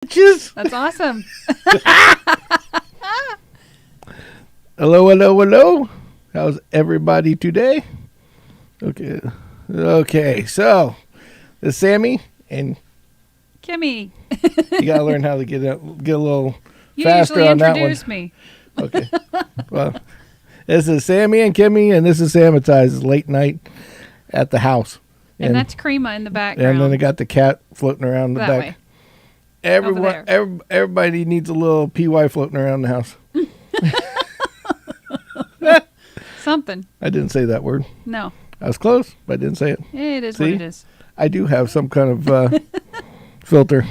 That's awesome. Hello. How's everybody today? Okay. So, it's Sammy and Kimmy. You gotta learn how to get a little You faster usually on that one. introduce me. Okay. Well, this is Sammy and Kimmy, and this is Sammitized late night at the house. And that's Crema in the background. And then I got the cat floating around the that back. way. Everybody needs a little PY floating around the house. Something. I didn't say that word. No. I was close, but I didn't say it. It is See? what it is. I do have some kind of filter.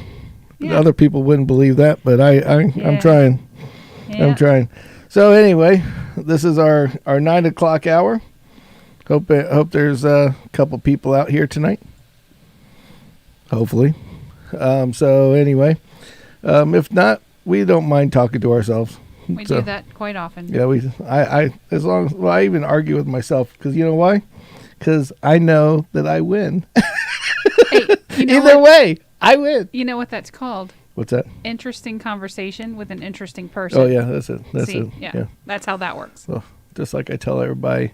Yeah. Other people wouldn't believe that, but I'm trying. Yeah. I'm trying. So anyway, this is our 9 o'clock hour. Hope there's a couple people out here tonight. Hopefully. So anyway, if not, we don't mind talking to ourselves. We do that quite often. Yeah, I even argue with myself because you know why? Because I know that I win. Hey, Either way, I win. You know what that's called? What's that? Interesting conversation with an interesting person. Oh yeah, that's it. Yeah, that's how that works. So, just like I tell everybody,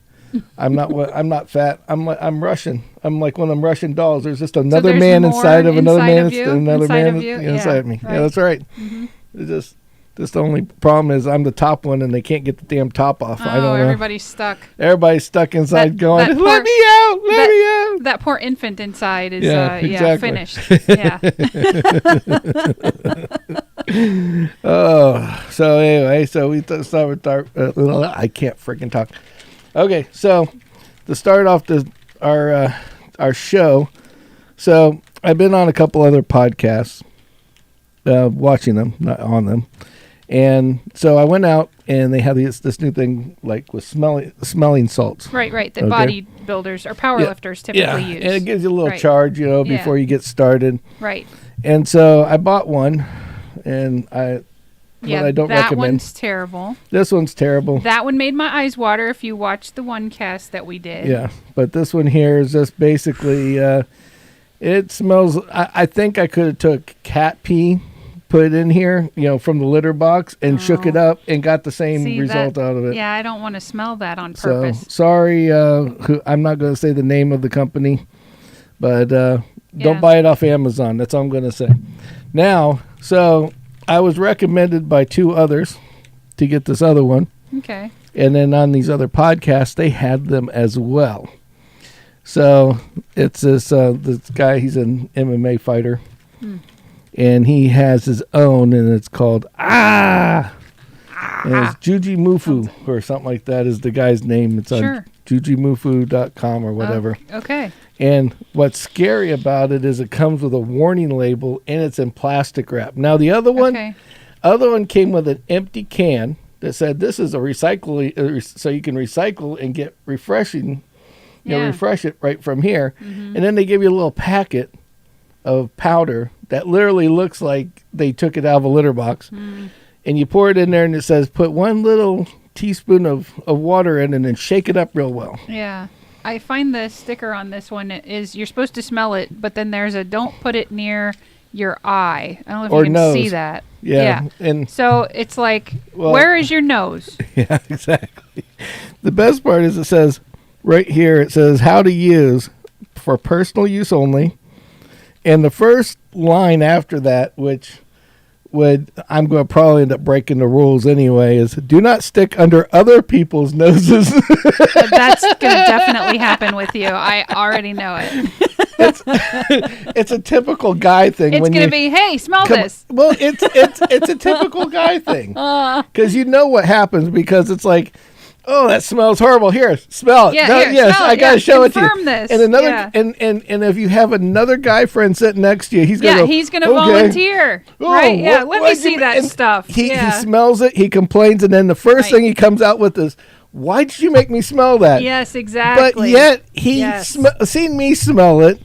I'm not fat. I'm Russian. I'm like one of them Russian dolls. There's just another man inside of another man inside of me. Right. Yeah, that's right. Mm-hmm. It's just the only problem is I'm the top one and they can't get the damn top off. I don't know. Everybody's stuck. Everybody's stuck inside let me out. That poor infant inside is exactly. finished. Yeah. So anyway, we start with I can't freaking talk. Okay, so to start off our show, so I've been on a couple other podcasts, watching them, not on them, and so I went out and they have this new thing like with smelling salts. Right. That bodybuilders or powerlifters typically use. And it gives you a little charge, before you get started. Right. And so I bought one, and I don't recommend. That one's terrible. This one's terrible. That one made my eyes water if you watched the one cast that we did. Yeah, but this one here is just basically, it smells, I think I could have took cat pee, put it in here, from the litter box, and shook it up and got the same result out of it. Yeah, I don't want to smell that on purpose. So, sorry, I'm not going to say the name of the company, but don't buy it off Amazon. That's all I'm going to say. Now, so I was recommended by two others to get this other one. Okay. And then on these other podcasts, they had them as well. So it's this guy, he's an MMA fighter. And he has his own, and it's called And it's Juji Mufu or something like that is the guy's name. It's on jujimufu.com or whatever. Okay. And what's scary about it is it comes with a warning label, and it's in plastic wrap. Now, the other one came with an empty can that said this is a recycle, so you can recycle and get refreshing, refresh it right from here. Mm-hmm. And then they give you a little packet of powder that literally looks like they took it out of a litter box. Mm. And you pour it in there, and it says put one little teaspoon of water in and then shake it up real well. Yeah. I find the sticker on this one is you're supposed to smell it, but then there's a don't put it near your eye. I don't know if you can see that. Yeah. And so it's like, where is your nose? Yeah, exactly. The best part is it says right here, it says how to use for personal use only. And the first line after that, which I'm going to probably end up breaking the rules anyway, is do not stick under other people's noses. That's going to definitely happen with you. I already know it. It's a typical guy thing. It's going to be, hey, smell this. Well, it's a typical guy thing. Because you know what happens because it's like, oh, that smells horrible. Here, smell it. Yeah, smell I gotta show it to you. Confirm this. And another, and if you have another guy friend sitting next to you, he's gonna volunteer. Right? Yeah. Let me see that stuff. He smells it. He complains, and then the first thing he comes out with is, "Why did you make me smell that?" Yes, exactly. But yet he seen me smell it,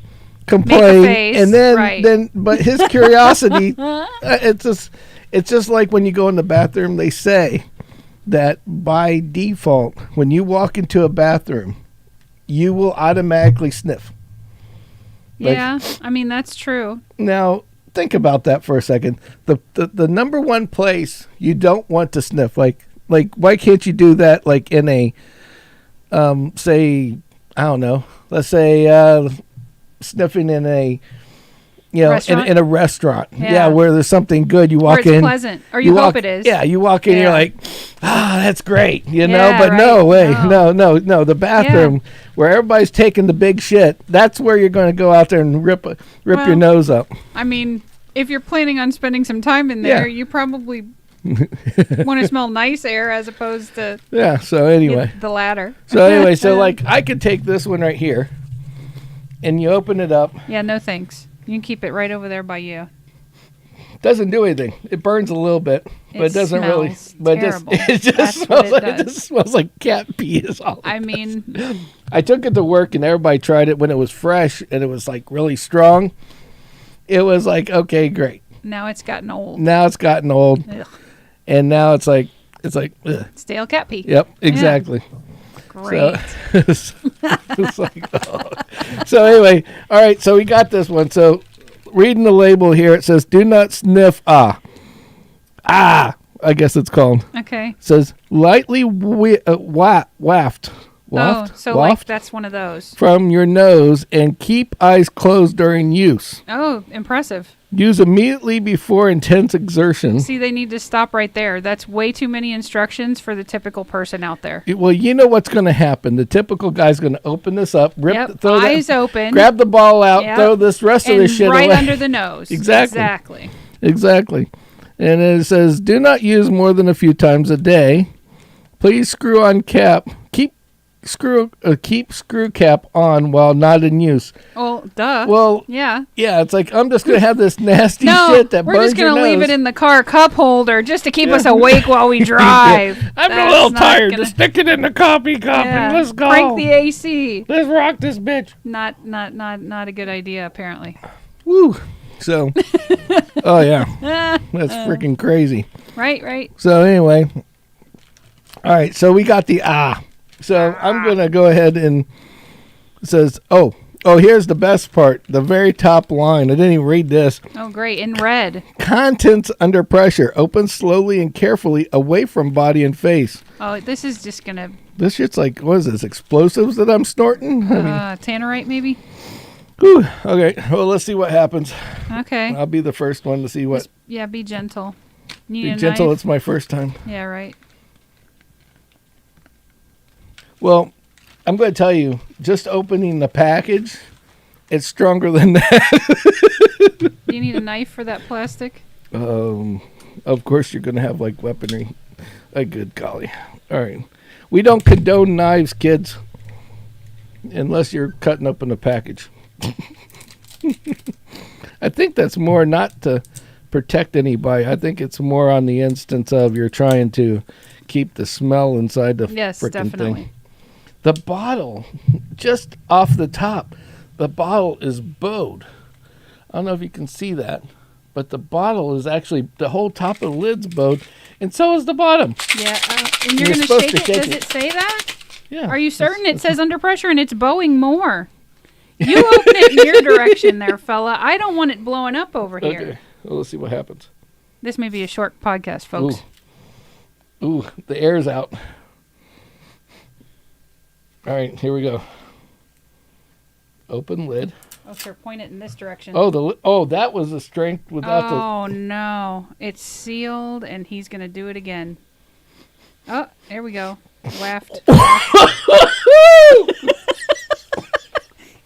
complain, and then but his curiosity, it's just like when you go in the bathroom, they say that by default, when you walk into a bathroom, you will automatically sniff. Yeah, I mean, that's true. Now, think about that for a second. The number one place you don't want to sniff, like why can't you do that like in a say, I don't know, let's say sniffing in a in a restaurant, where there's something good. You walk in, pleasant, or you hope it is. Yeah, you walk in, you're like, that's great, but right. no way, no. The bathroom where everybody's taking the big shit, that's where you're going to go out there and rip your nose up. I mean, if you're planning on spending some time in there, you probably want to smell nice air as opposed to So anyway, the latter. So anyway, so like I could take this one right here, and you open it up. Yeah, no thanks. You can keep it right over there by you. Doesn't do anything. It burns a little bit, but it doesn't really. But it just smells like cat pee. Is all. I mean, I took it to work and everybody tried it when it was fresh and it was like really strong. It was like, okay, great. Now it's gotten old. Ugh. And now it's like ugh. Stale cat pee. Yep, exactly. Yeah. Great. So, it's like, So anyway, all right. So we got this one. So reading the label here, it says, "Do not sniff I guess it's called. Okay. It says lightly waft. Like that's one of those. From your nose and keep eyes closed during use. Oh, impressive. Use immediately before intense exertion." See, they need to stop right there. That's way too many instructions for the typical person out there. Well, you know what's going to happen. The typical guy's going to open this up, throw eyes open, grab the ball out, throw this rest of this shit right away. under the nose. Exactly. And it says, "Do not use more than a few times a day. Please screw on cap. Keep screw cap on while not in use." Well, duh. Well, yeah. It's like I'm just gonna have this nasty shit that burns your nose. We're just gonna leave it in the car cup holder just to keep us awake while we drive. I'm a little tired. Just stick it in the coffee cup and let's go. Crank the AC. Let's rock this bitch. Not a good idea, apparently. Woo. So, that's freaking crazy. Right. So anyway, all right. So we got the So I'm going to go ahead and it says, here's the best part. The very top line. I didn't even read this. Oh, great. In red. Contents under pressure. Open slowly and carefully away from body and face. Oh, this is just going to... This shit's like, what is this, explosives that I'm snorting? Tannerite, maybe? Whew. Okay. Well, let's see what happens. Okay. I'll be the first one to see what... be gentle. Be gentle. Knife? It's my first time. Yeah, right. Well, I'm going to tell you, just opening the package, it's stronger than that. Do you need a knife for that plastic? Of course, you're going to have like weaponry. A good golly. All right. We don't condone knives, kids, unless you're cutting open a package. I think that's more not to protect anybody. I think it's more on the instance of you're trying to keep the smell inside the frickin' thing. The bottle, just off the top, the bottle is bowed. I don't know if you can see that, but the bottle is actually, the whole top of the lid's bowed, and so is the bottom. Yeah, and you're going to shake it? Does it say that? Yeah. Are you certain? It says under pressure, and it's bowing more. You open it in your direction there, fella. I don't want it blowing up over here. Okay, well, let's see what happens. This may be a short podcast, folks. Ooh, the air's out. All right, here we go. Open lid. Oh, sir, point it in this direction. That was the strength without the... Oh, no. It's sealed, and he's going to do it again. Oh, there we go. Waft.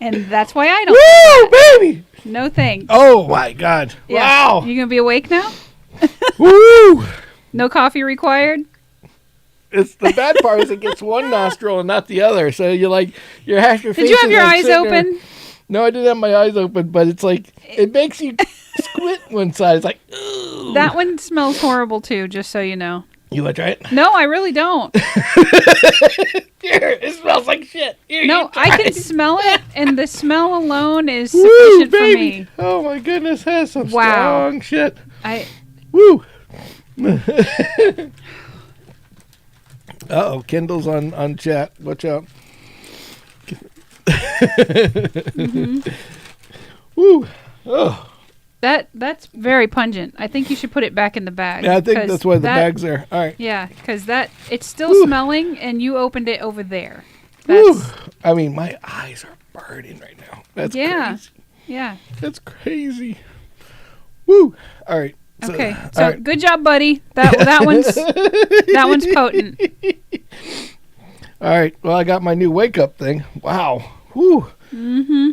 And that's why I don't. Woo, baby! No thanks. Oh, my God. Yeah. Wow. You going to be awake now? Woo! No coffee required? It's the bad part is it gets one nostril and not the other. So you're half your face. Did you have your eyes open? There. No, I didn't have my eyes open, but it's like it makes you squint one side. It's like, ooh. That one smells horrible too, just so you know. You want to try it? No, I really don't. Here, it smells like shit. Here, no, I can smell it, and the smell alone is sufficient for me. Oh my goodness, that's some strong shit. Woo. Uh-oh, Kindle's on chat. Watch out. Mm-hmm. Woo. Oh. That's very pungent. I think you should put it back in the bag. Yeah, I think that's why the bag's there. All right. Yeah, because it's still smelling, and you opened it over there. I mean, my eyes are burning right now. That's crazy. Yeah. That's crazy. Woo. All right. Okay. So good job, buddy. That one's potent. All right. Well, I got my new wake up thing. Wow. Woo. Mm-hmm.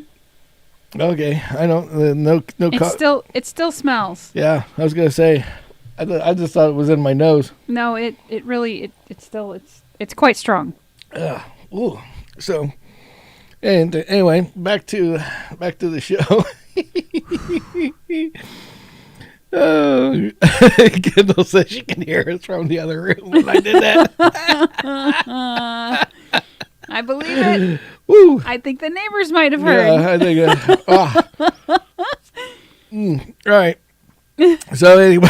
Okay. I don't. No. It still smells. Yeah. I was gonna say. I just thought it was in my nose. No. It really. It's quite strong. Ooh. So. And anyway, back to the show. Oh, Kendall says she can hear us from the other room when I did that. I believe it. Woo. I think the neighbors might have heard. Yeah, I think. All right. So anyway,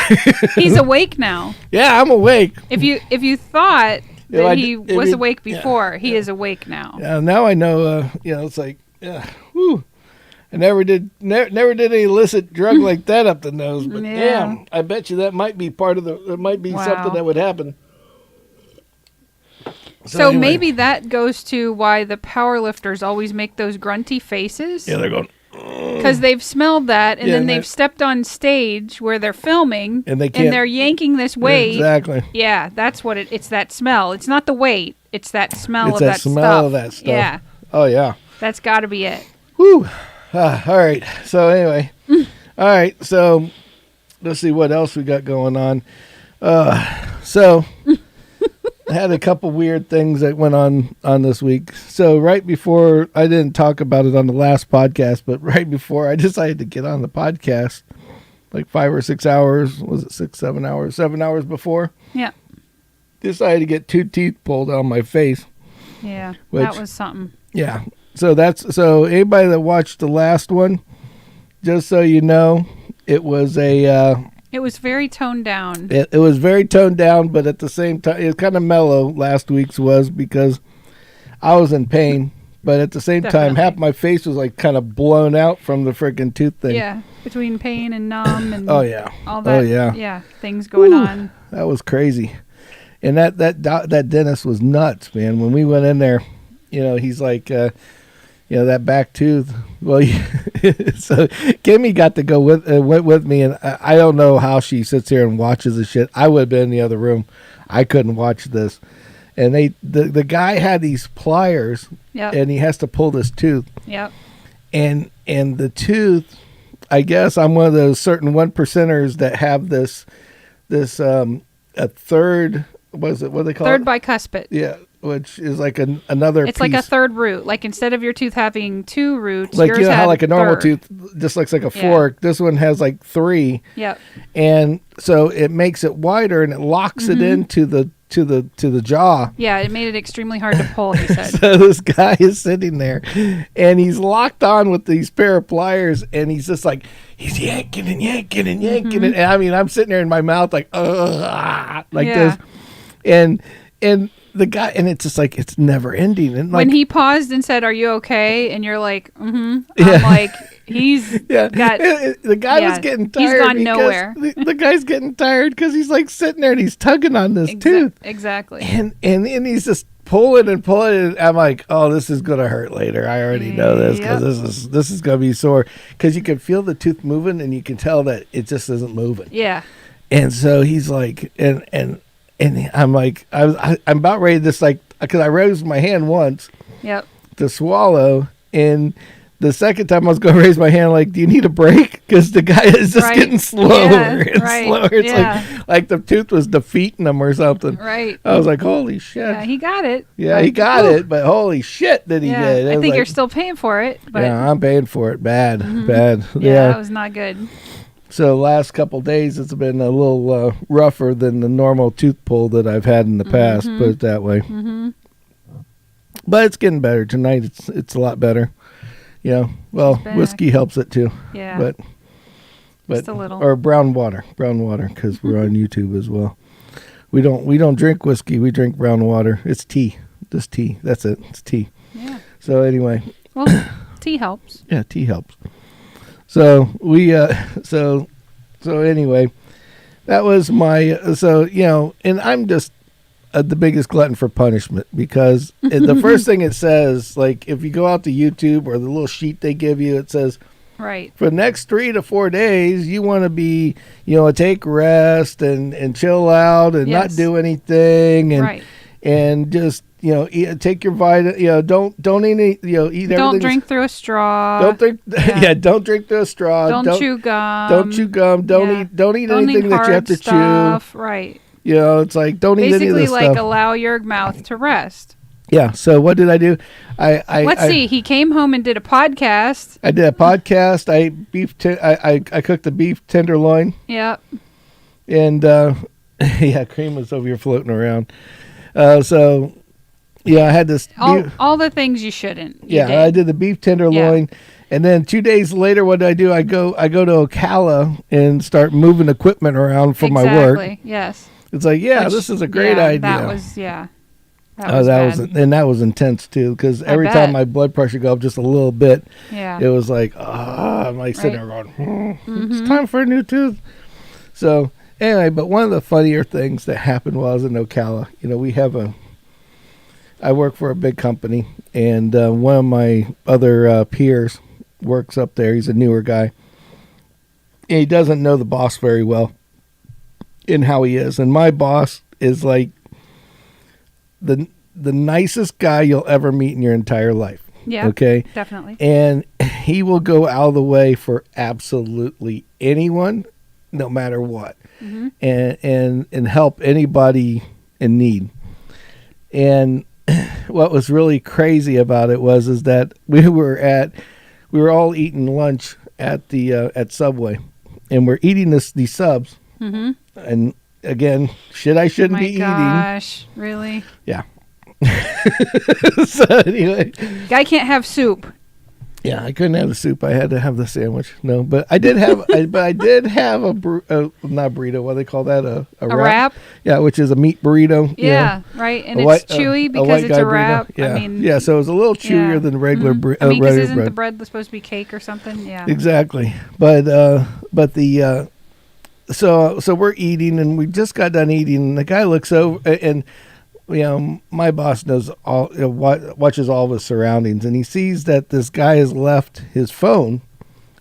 he's awake now. Yeah, I'm awake. If you thought that he was awake before, he is awake now. Yeah, now I know. It's like, whoo. I never did any illicit drug like that up the nose, but damn, I bet you that might be part of it might be something that would happen. So anyway. Maybe that goes to why the powerlifters always make those grunty faces. Yeah, they're going. Because they've smelled that, and then they've stepped on stage where they're filming, and they're yanking this weight. Exactly. Yeah, that's what it's that smell. It's not the weight. It's that smell of that stuff. Yeah. Oh, yeah. That's got to be it. Whew. All right. So anyway. All right. So let's see what else we got going on. So I had a couple weird things that went on this week. So right before, I didn't talk about it on the last podcast, but right before I decided to get on the podcast, like 5 or 6 hours, was it 6, 7 hours, 7 hours before? Yeah. Decided to get 2 teeth pulled out of my face. Yeah. That was something. Yeah. So anybody that watched the last one, just so you know, it was it was very toned down. It was very toned down, but at the same time, it was kind of mellow. Last week's was because I was in pain, but at the same time, half my face was like kind of blown out from the freaking tooth thing. Yeah, between pain and numb and all that. Things going on. That was crazy, and that dentist was nuts, man. When we went in there, he's like. That back tooth. Well, so Kimmy got to go went with me, and I don't know how she sits here and watches the shit. I would have been in the other room. I couldn't watch this. And the guy had these pliers, and he has to pull this tooth. Yep. And the tooth, I guess I'm one of those certain 1%ers that have this a third. What is it? What do they call it? Third bicuspid. Yeah. Which is like another It's piece. like a third root. Like instead of your tooth having 2 roots, like yours how like a normal third. tooth just looks like a fork. This one has like 3. Yep. And so it makes it wider and it locks it into the jaw. Yeah, it made it extremely hard to pull, he said. So this guy is sitting there and he's locked on with these pair of pliers and he's just like he's yanking and yanking and yanking and I mean I'm sitting there in my mouth like this. And the guy, and it's just like, it's never ending. And when he paused and said, "Are you okay?" And you're like, I'm like, he's got... The guy was getting tired. He's gone nowhere. The guy's getting tired because he's like sitting there and he's tugging on this tooth. Exactly. And he's just pulling and pulling. And I'm like, oh, this is going to hurt later. I already know this because this is going to be sore. Because you can feel the tooth moving and you can tell that it just isn't moving. Yeah. And so he's like, and I'm like, I'm about ready to just like, because I raised my hand once to swallow. And the second time I was going to raise my hand, like, do you need a break? Because the guy is just getting slower and slower. It's like the tooth was defeating him or something. Right. I was like, holy shit. Yeah, he got it. Yeah, he got it. But holy shit did he get it. I think you're still paying for it. But yeah, I'm paying for it. Bad. Yeah, that was not good. So last couple days, it's been a little rougher than the normal tooth pull that I've had in the past. Put it that way. But it's getting better tonight. It's a lot better. Well, whiskey helps it too. Yeah. But just a little. Or brown water, because we're on YouTube as well. We don't drink whiskey. We drink brown water. It's tea. Just tea. That's it. It's tea. Yeah. So anyway. Well, tea helps. Yeah, tea helps. So we so anyway, that was my and I'm just the biggest glutton for punishment because the first thing it says, like if you go out to YouTube or the little sheet they give you, it says, right, for the next 3 to 4 days, you want to be, take rest and chill out and not do anything and just, take your vitamin, don't eat any, eat everything. Don't drink through a straw. Don't drink, don't drink through a straw. Don't chew gum. Don't chew gum. Don't eat anything that you have to stuff. chew. Right. It's like don't eat any of this basically stuff. allow your mouth to rest. Yeah. So what did I do? Let's see. He came home and did a podcast. I did a podcast. I cooked the beef tenderloin. Yep. And cream was over here floating around. I had this. All the things you shouldn't. I did the beef tenderloin. Yeah. And then 2 days later, what did I do? I go to Ocala and start moving equipment around for my work. Exactly. Yes. It's like, this is a great idea. That was that was intense too, because every time my blood pressure go up just a little bit, it was like, I'm like sitting there going, it's time for a new tooth. So anyway, but one of the funnier things that happened while I was in Ocala, I work for a big company, and one of my other peers works up there. He's a newer guy, and he doesn't know the boss very well in how he is. And my boss is like the nicest guy you'll ever meet in your entire life. Yeah. Okay. Definitely. And he will go out of the way for absolutely anyone, no matter what, and help anybody in need. And what was really crazy about it is that we were all eating lunch at the at Subway, and we're eating these subs. And again, shit I shouldn't be eating. Gosh, really? Yeah. So anyway, guy can't have soup. Yeah, I couldn't have the soup. I had to have the sandwich. No, but I did have. I did have not burrito. What do they call that? A wrap. Yeah, which is a meat burrito. Yeah, right. And it's chewy because it's a wrap. Yeah. I mean, so it was a little chewier than regular bread. I mean, because isn't the bread supposed to be cake or something? Yeah. Exactly. But the so we're eating, and we just got done eating, and the guy looks over, and my boss knows watches all of his surroundings, and he sees that this guy has left his phone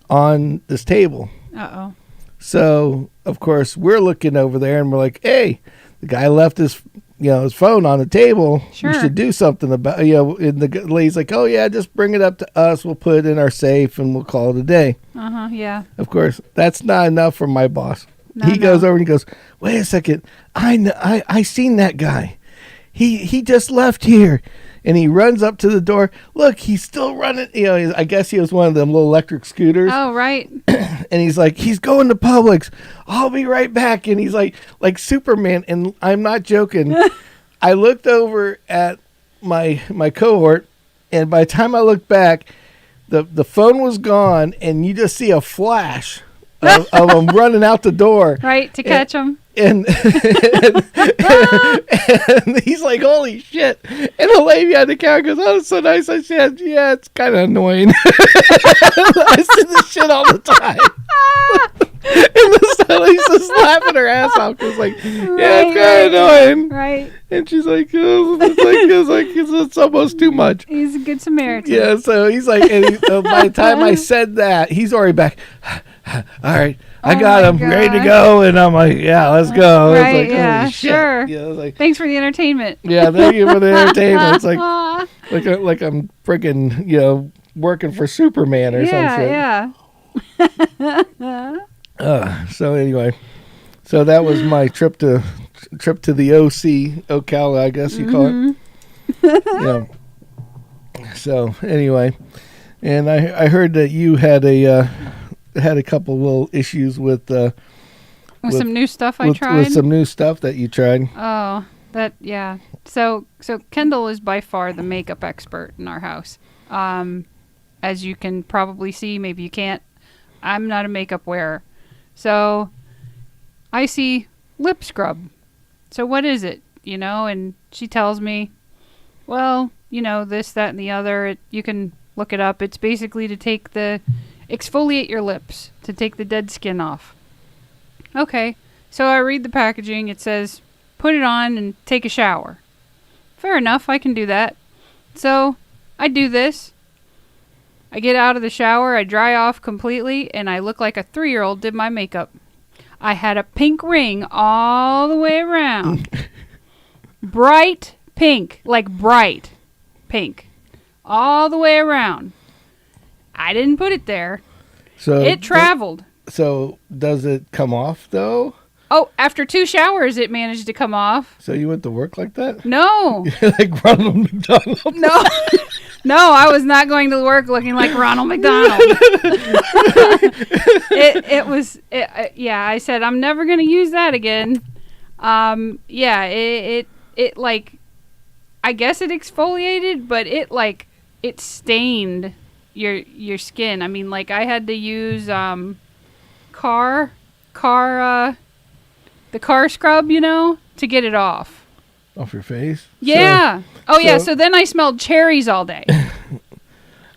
on this table. Uh-oh. So of course we're looking over there, and we're like, hey, the guy left his his phone on the table. Sure. We should do something about and the lady's like, oh yeah, just bring it up to us, we'll put it in our safe and we'll call it a day. Yeah. Of course that's not enough for my boss. He goes over and he goes, wait a second, I seen that guy. He just left here, and he runs up to the door. Look, he's still running. I guess he was one of them little electric scooters. Oh, right. And he's like, he's going to Publix. I'll be right back. And he's like Superman. And I'm not joking. I looked over at my cohort, and by the time I looked back, the phone was gone, and you just see a flash of him running out the door. Right, to catch him. And he's like, holy shit. And the lady on the counter goes, oh, it's so nice. I said, yeah, it's kind of annoying. I see this shit all the time. And this lady's just laughing her ass off. It's like, yeah, it's kind of annoying. Right. And she's like, it's almost too much. He's a good Samaritan. Yeah, so he's like, by the time I said that, he's already back. All right, I got him ready to go, and I'm like, yeah, let's go. Right, like, yeah, sure. Yeah, like, thanks for the entertainment. Yeah, thank you for the entertainment. It's like I'm freaking, working for Superman or some shit. Yeah. So anyway, so that was my trip to the Ocala, I guess you call it. So anyway, and I heard that you had a couple little issues with some new stuff I tried. With some new stuff that you tried. Oh, yeah. So Kendall is by far the makeup expert in our house. As you can probably see, maybe you can't. I'm not a makeup wearer. So I see lip scrub. So what is it? And she tells me, well, this, that, and the other. You can look it up. It's basically to take exfoliate your lips to take the dead skin off. Okay, so I read the packaging. It says, put it on and take a shower. Fair enough, I can do that. So I do this. I get out of the shower, I dry off completely, and I look like a 3-year-old did my makeup. I had a pink ring all the way around. Bright pink, like bright pink, all the way around. I didn't put it there. So it traveled. So does it come off though? Oh, after 2 showers, it managed to come off. So you went to work like that? No. Like Ronald McDonald? No. No, I was not going to work looking like Ronald McDonald. Yeah, I said, I'm never going to use that again. Yeah, it like, I guess it exfoliated, but it stained your skin. I mean, like, I had to use, the car scrub, to get it off. Off your face? Yeah. So then I smelled cherries all day.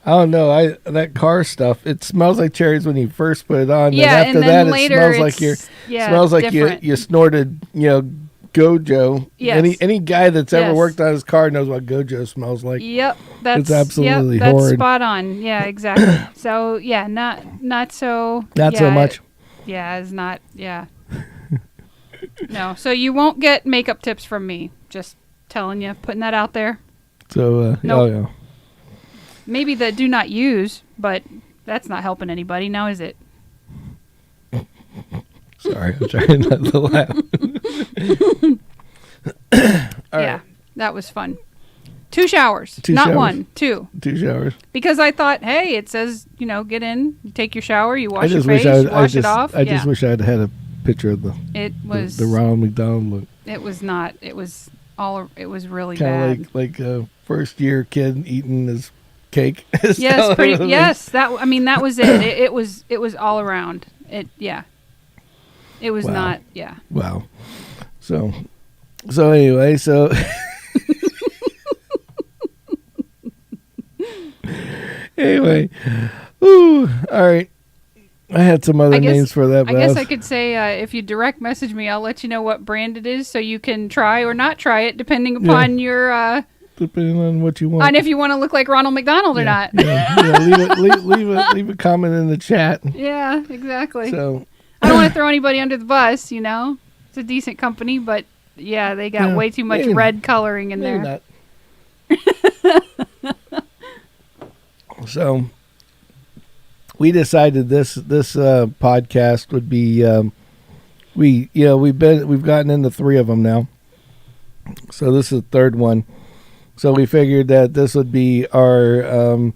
I don't know. That car stuff, it smells like cherries when you first put it on. Yeah, and after and then that later it smells like you snorted, Gojo. Yes. Any guy that's ever worked on his car knows what Gojo smells like. Yep. It's absolutely that's horrid. spot on. Yeah, exactly. So yeah, not so so much. It's not. Yeah. No, so you won't get makeup tips from me. Just telling you, putting that out there. So, nope. Oh yeah. Maybe the do not use, but that's not helping anybody now, is it? Sorry, I'm trying not to laugh. Yeah, that was fun. 2 showers. 2 not showers. 1, 2. 2 showers. Because I thought, hey, it says, get in, you take your shower, you wash your face, you wash it off. I just wish I had had a picture of the Ronald McDonald look. It was not. It was really Kinda bad. like a first year kid eating his cake. Yes, yes. That was it. It was all around. It was not. Yeah. Wow. So anyway, anyway, ooh, all right. I had some other names for that. I guess I could say if you direct message me, I'll let you know what brand it is, so you can try or not try it, depending upon your. Depending on what you want. On if you want to look like Ronald McDonald or not. Leave a comment in the chat. Yeah, exactly. So I don't want to throw anybody under the bus. It's a decent company, but yeah, they got way too much red coloring in there. So we decided this podcast would be we've gotten into 3 of them now, so this is the 3rd one. So we figured that this would be our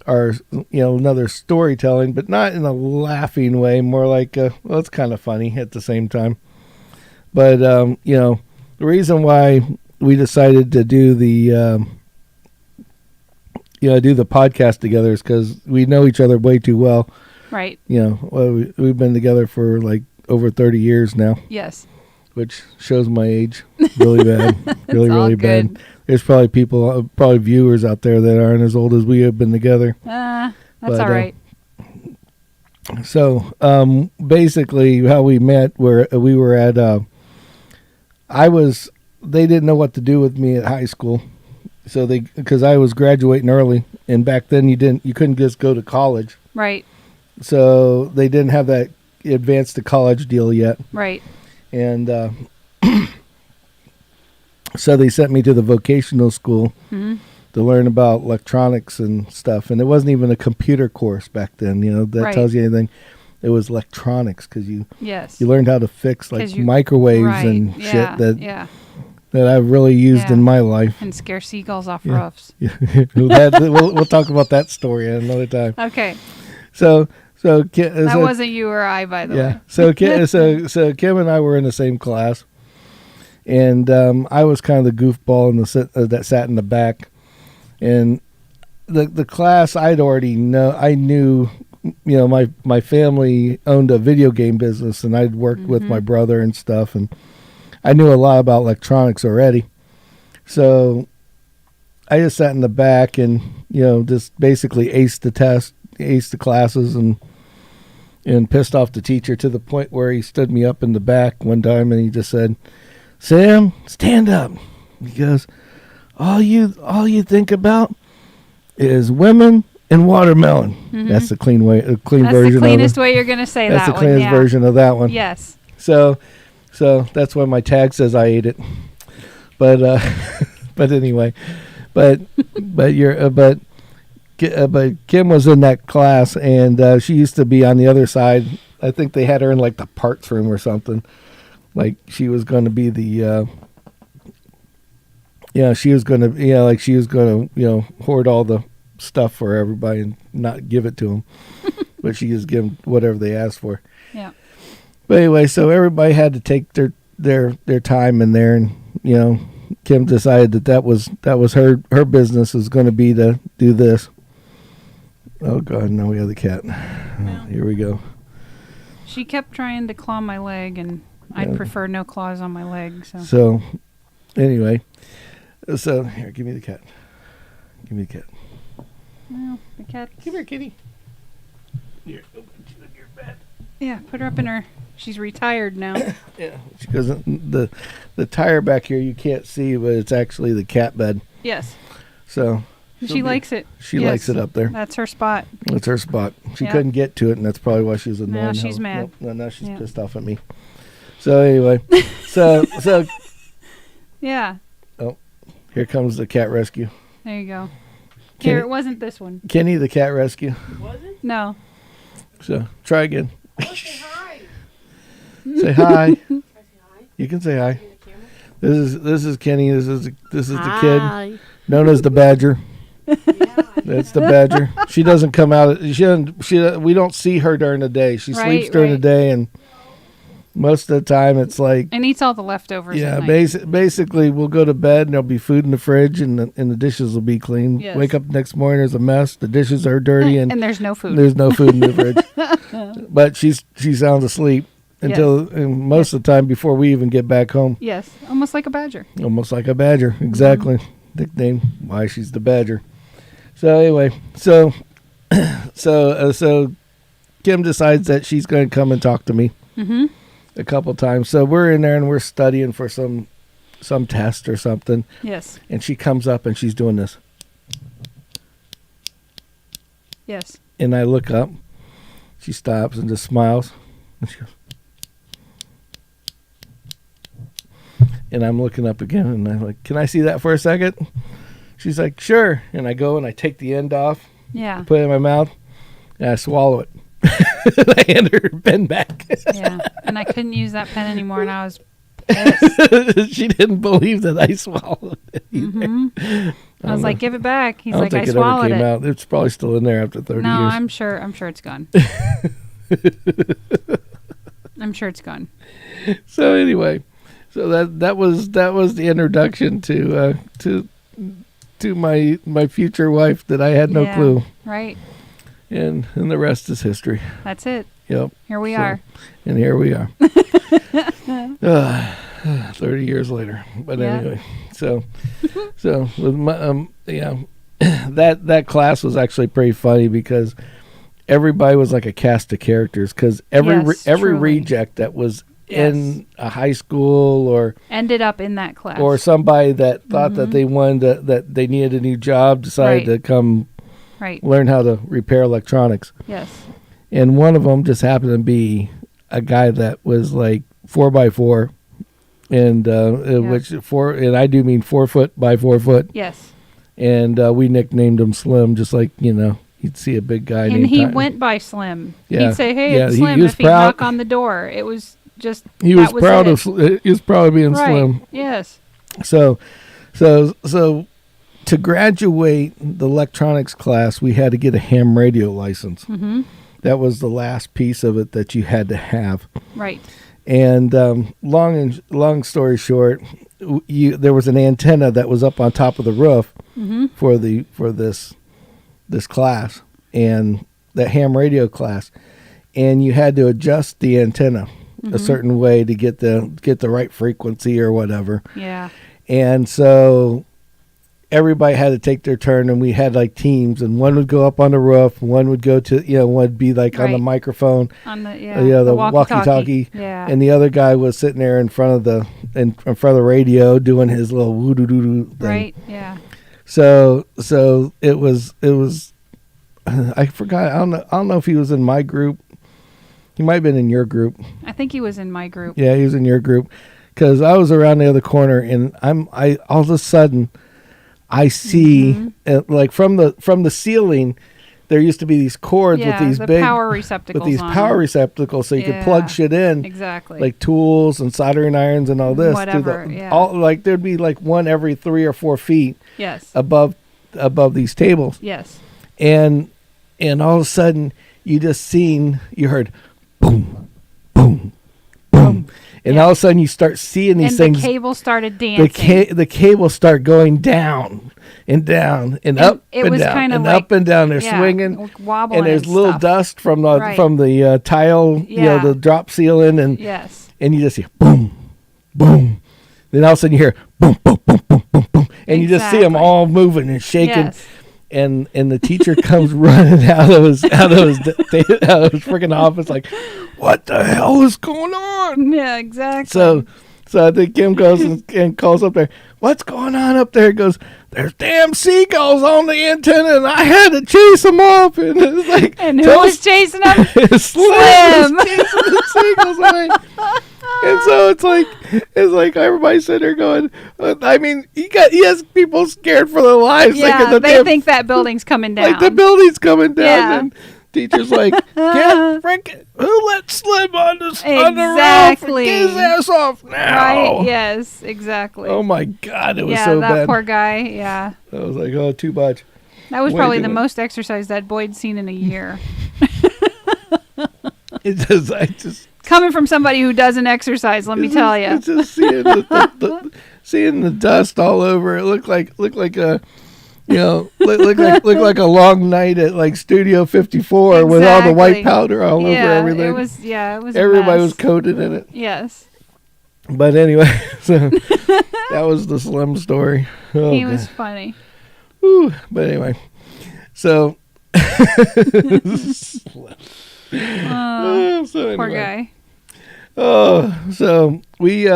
another storytelling, but not in a laughing way, more like it's kind of funny at the same time. But the reason why we decided to do the podcast together is because we know each other way too well. Right. We've been together for like over 30 years now. Yes. Which shows my age really bad. really good. Bad. There's probably viewers out there that aren't as old as we have been together. That's all right. So basically how we met, where we were at, they didn't know what to do with me at high school. So because I was graduating early, and back then you couldn't just go to college. Right. So they didn't have that advanced to college deal yet. Right. And so they sent me to the vocational school to learn about electronics and stuff. And it wasn't even a computer course back then, that tells you anything. It was electronics, because you learned how to fix microwaves and shit that I've really used in my life. And scare seagulls off roofs. We'll talk about that story at another time. Okay. So that wasn't you or I, by the way. So Kim and I were in the same class, and I was kind of the goofball that sat in the back, and the class I knew. My family owned a video game business, and I'd worked with my brother and stuff, and I knew a lot about electronics already. So I just sat in the back and just basically aced the test. aced the classes and pissed off the teacher to the point where he stood me up in the back one time and he just said, "Sam, stand up." He goes, all you think about is women and watermelon." Mm-hmm. That's the clean way, That's version. That's the cleanest way you're going to say that one. That's the cleanest version of that one. Yes. So that's why my tag says I ate it. But but anyway, but Kim was in that class, and she used to be on the other side. I think they had her in like the parts room or something. Like she was going to be the, she was going to, hoard all the stuff for everybody and not give it to them, but she just give them whatever they asked for. Yeah. But anyway, so everybody had to take their time in there, and Kim decided that was her business was going to be to do this. Oh God, now we have the cat. Yeah. Here we go. She kept trying to claw my leg, and I'd prefer no claws on my leg. So anyway, here, give me the cat. Give me the cat. Well, the cat. Come here, kitty. Here, go put you in your bed. Yeah, put her up in her. She's retired now. Yeah, because the tire back here you can't see, but it's actually the cat bed. Yes. So. She likes it. She likes it up there. That's her spot. That's her spot. She couldn't get to it, and that's probably why she was annoyed. Now she's mad. Now she's pissed off at me. So anyway, so yeah. Oh, here comes the cat rescue. There you go. Here, it wasn't this one. Kenny, the cat rescue. It wasn't? No. So try again. Oh, say hi. Say hi. Can I say hi? You can say hi. In the camera? This is Kenny. This is the Hi. kid known as the Badger. Yeah, That's the Badger. She doesn't come out. We don't see her during the day. She sleeps during the day, and most of the time it's like. And eats all the leftovers. Yeah, at night. basically we'll go to bed and there'll be food in the fridge and the dishes will be clean. Yes. Wake up the next morning, there's a mess. The dishes are dirty and there's no food. There's no food in the fridge. But she sounds asleep until and most of the time before we even get back home. Yes, almost like a badger. Almost like a badger, exactly. Mm-hmm. Nickname why she's the Badger. So anyway, so Kim decides that she's going to come and talk to me a couple times. So we're in there and we're studying for some test or something. Yes. And she comes up and she's doing this. Yes. And I look up. She stops and just smiles. And she goes. And I'm looking up again and I'm like, "Can I see that for a second?" She's like, "Sure." And I go and I take the end off. Yeah. Put it in my mouth. And I swallow it. And I hand her her pen back. Yeah. And I couldn't use that pen anymore and I was pissed. She didn't believe that I swallowed it either. Mm-hmm. I was like, "Give it back." He's like, "I swallowed it." Ever came out. It's probably still in there after 30 years. No, I'm sure it's gone. I'm sure it's gone. So anyway, so that was the introduction to my future wife that I had no clue. Right. And the rest is history. That's it. Yep. Here we are. And here we are. 30 years later. But anyway, so with my that class was actually pretty funny because everybody was like a cast of characters because every reject that was in a high school or ended up in that class, or somebody that thought that they wanted that they needed a new job decided to come learn how to repair electronics. Yes. And one of them just happened to be a guy that was like 4x4 and and I do mean 4 foot by 4 foot. Yes. And we nicknamed him Slim, just like you'd see a big guy. And he went by Slim. Yeah. He'd say, "Hey, it's Slim." If he'd knock on the door, it was just he was proud of being Slim. Yes. So to graduate the electronics class, we had to get a ham radio license. Mm-hmm. That was the last piece of it that you had to have. Right. And long story short, there was an antenna that was up on top of the roof for this class and the ham radio class, and you had to adjust the antenna a certain way to get the right frequency or whatever. Yeah. And so everybody had to take their turn, and we had like teams, and one would go up on the roof, one would go to, one would be like on the microphone, on the the walkie-talkie, and the other guy was sitting there in front of the radio doing his little woo doo doo doo thing. Right. Yeah. So it was I forgot. I don't know if he was in my group. He might have been in your group. I think he was in my group. Yeah, he was in your group, because I was around the other corner, and I all of a sudden I see like from the ceiling, there used to be these cords with these big power receptacles, so you could plug shit in, exactly, like tools and soldering irons and all this. Whatever, like there'd be like one every 3 or 4 feet. Yes. Above these tables. Yes. And all of a sudden you heard boom, boom, boom. And all of a sudden you start seeing these things. And the cable started dancing. The cable start going down and down and up and down and like, up and down. They're swinging, wobbling, and there's little stuff. Dust from the tile, the drop ceiling, and and you just hear boom, boom. Then all of a sudden you hear boom, boom, boom, boom, boom, boom, and you just see them all moving and shaking. Yes. And the teacher comes running out of his freaking office like, what the hell is going on? Yeah, exactly. So I think Kim goes and calls up there. What's going on up there? He goes, there's damn seagulls on the antenna, and I had to chase them up. And it's like, and who was chasing them? Slim was chasing the seagulls away. And so it's like everybody sitting there going, I mean, he has people scared for their lives. Yeah, like they think that building's coming down. Like the building's coming down. Yeah. And teacher's like, who let Slim on the roof and get his ass off now? Right, yes, exactly. Oh my God, it was so bad. Yeah, that poor guy, yeah. I was like, oh, too much. That was probably the most exercise that Boyd's seen in a year. I just coming from somebody who doesn't exercise, let me tell you. It's just seeing the dust all over. It looked like a, look like a long night at like Studio 54 with all the white powder all over everything. It was everybody was coated in it. Yes. But anyway, so that was the Slim story. Oh, he was funny. Whew. But anyway, so poor guy. Oh, so we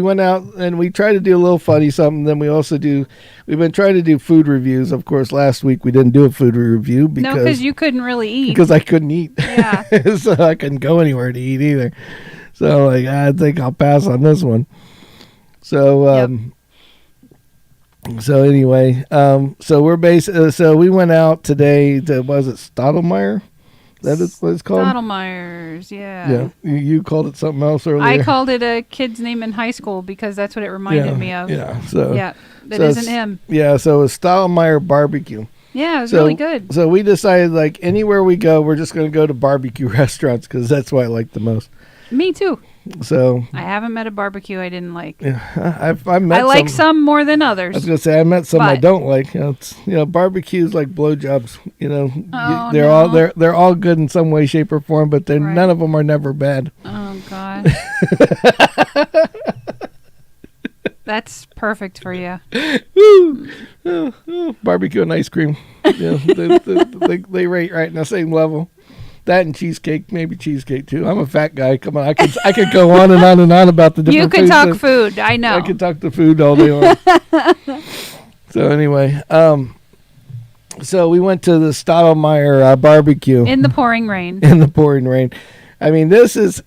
went out and we tried to do a little funny something. Then we've been trying to do food reviews. Of course, last week we didn't do a food review because you couldn't really eat. Because I couldn't eat. Yeah. So I couldn't go anywhere to eat either. So I think I'll pass on this one. So so anyway, so we're so we went out today to, was it Stottlemyre? That is what it's called? Stottlemyre's, yeah. Yeah. You called it something else earlier. I called it a kid's name in high school because that's what it reminded me of. Yeah. So that isn't him. Yeah, so it's Stottlemyre barbecue. Yeah, it was really good. So we decided like anywhere we go, we're just going to go to barbecue restaurants because that's what I like the most. Me too. So I haven't met a barbecue I didn't like. Yeah, I met. I like some more than others. I was gonna say I met some I don't like. Barbecues like blowjobs. They're all good in some way, shape, or form, but none of them are never bad. Oh God. That's perfect for you. Barbecue and ice cream. Yeah, they rate right in the same level. That and cheesecake, maybe cheesecake too. I'm a fat guy. Come on, I could go on and on and on about the different foods. You can talk food. I know. I can talk the food all day long. So anyway, so we went to the Stottlemyre barbecue in the pouring rain. In the pouring rain. I mean, this is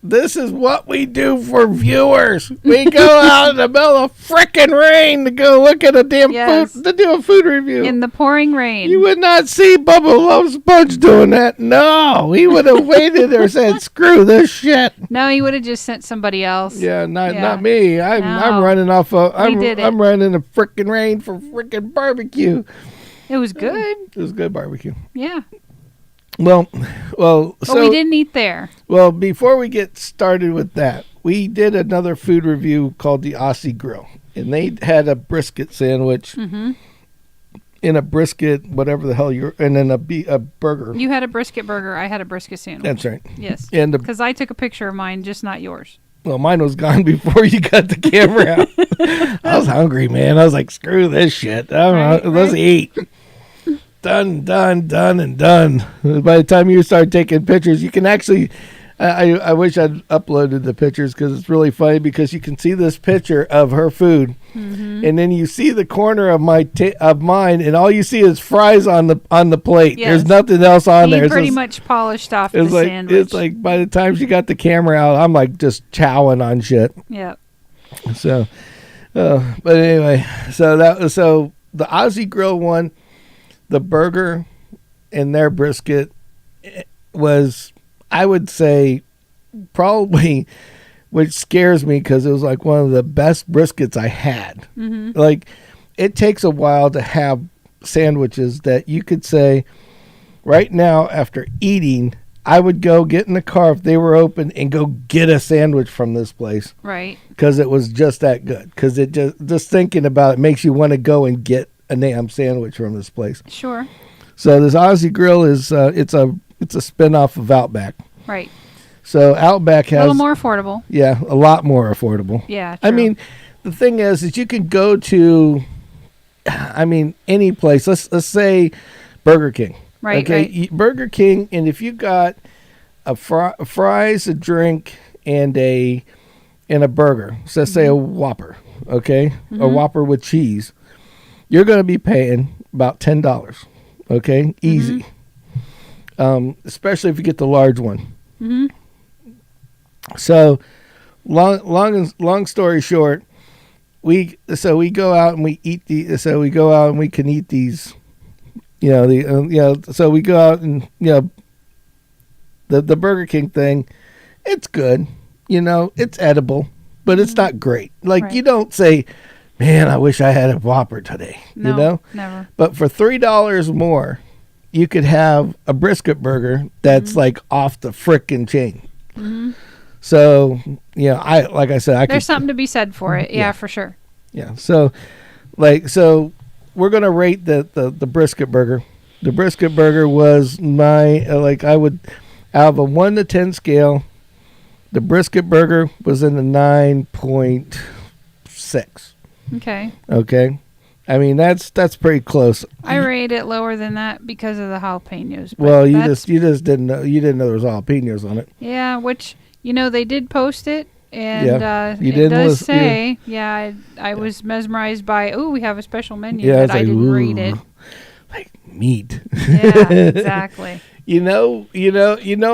what we do for viewers. We go out in the middle of frickin' rain to go look at a damn food, to do a food review. In the pouring rain. You would not see Bubba Loves Sponge doing that. No, he would have waited or said, screw this shit. No, he would have just sent somebody else. Yeah, not me. I'm running off I'm running in the frickin' rain for frickin' barbecue. It was good. It was good barbecue. Yeah. Well, but we didn't eat there. Well, before we get started with that, we did another food review called the Aussie Grill, and they had a brisket sandwich, in a brisket, whatever the hell and then a burger. You had a brisket burger. I had a brisket sandwich. That's right. Yes. And because I took a picture of mine, just not yours. Well, mine was gone before you got the camera out. I was hungry, man. I was like, screw this shit. I don't know. Let's eat. Done. By the time you start taking pictures, you can actually... I wish I'd uploaded the pictures because it's really funny because you can see this picture of her food, and then you see the corner of mine, and all you see is fries on the plate. Yes. There's nothing else on there. Pretty much polished off the like, sandwich. It's like by the time she got the camera out, I'm like just chowing on shit. Yep. So, but anyway, so the Aussie Grill one, the burger and their brisket was, I would say, probably, which scares me because it was like one of the best briskets I had. Mm-hmm. Like, it takes a while to have sandwiches that you could say, right now, after eating, I would go get in the car if they were open and go get a sandwich from this place. Right. Because it was just that good. Because it just thinking about it makes you want to go and get a damn sandwich from this place. Sure. So this Aussie Grill is it's a spinoff of Outback. Right. So Outback has a little more affordable. Yeah, a lot more affordable. Yeah. True. I mean, the thing is you can go to, any place. Let's say Burger King. Right. Okay. Right. Burger King, and if you got a fries, a drink, and a burger, so let's say a Whopper. Okay, a Whopper with cheese, you're going to be paying about $10. Okay, easy. Especially if you get the large one. Mm-hmm. So, long story short, we go out and we eat we can eat these, so we go out and the Burger King thing, it's good, it's edible, but it's not great. Like You don't say, man, I wish I had a Whopper today. No, never. But for $3 more, you could have a brisket burger that's like off the frickin' chain. Mm-hmm. So, there's something to be said for it. Yeah, for sure. Yeah. So we're going to rate the brisket burger. The brisket burger was I would, out of a 1 to 10 scale, the brisket burger was in the 9.6. Okay. I mean, that's pretty close. I rate it lower than that because of the jalapenos. Well, you just didn't know there was jalapenos on it. Yeah, which they did post it, and I was mesmerized by. Oh, we have a special menu, but I didn't read it. Like meat. Yeah, exactly. You know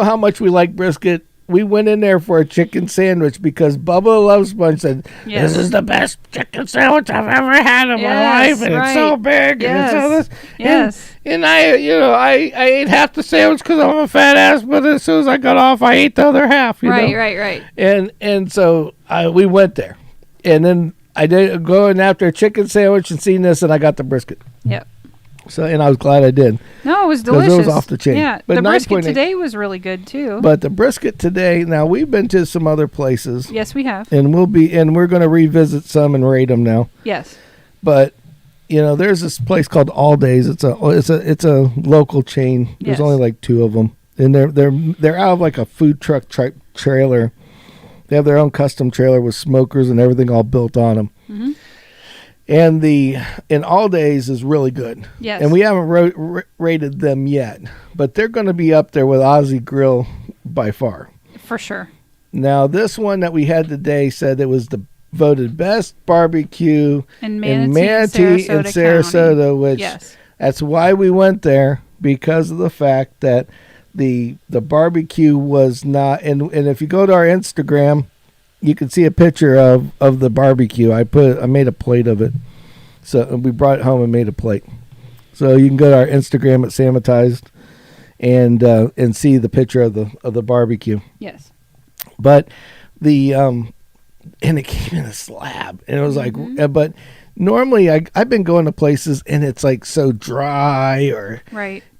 how much we like brisket. We went in there for a chicken sandwich because Bubba Love Sponge said, "This is the best chicken sandwich I've ever had in my life, and it's so big, and it's all this." Yes. And I ate half the sandwich because I'm a fat ass, but as soon as I got off, I ate the other half. Right. And so we went there, and then I did go in after a chicken sandwich and seen this, and I got the brisket. Yep. So, and I was glad I did. No, it was delicious. It was off the chain. Yeah, but the brisket today was really good too. But the brisket today, now we've been to some other places. Yes, we have. And we're going to revisit some and rate them now. Yes. But there's this place called All Days. It's a local chain. There's only like 2 of them, and they're out of like a food truck trailer. They have their own custom trailer with smokers and everything all built on them. Mm-hmm. And in All Days is really good. Yes. And we haven't rated them yet, but they're going to be up there with Aussie Grill by far. For sure. Now, this one that we had today said it was the voted best barbecue in Manatee and Sarasota, which that's why we went there, because of the fact that the barbecue was not, and if you go to our Instagram, you can see a picture of the barbecue. I made a plate of it. So we brought it home and made a plate. So you can go to our Instagram at Sammitized and see the picture of the barbecue. Yes. But and it came in a slab, and it was like, but normally I've been going to places and it's like so dry, or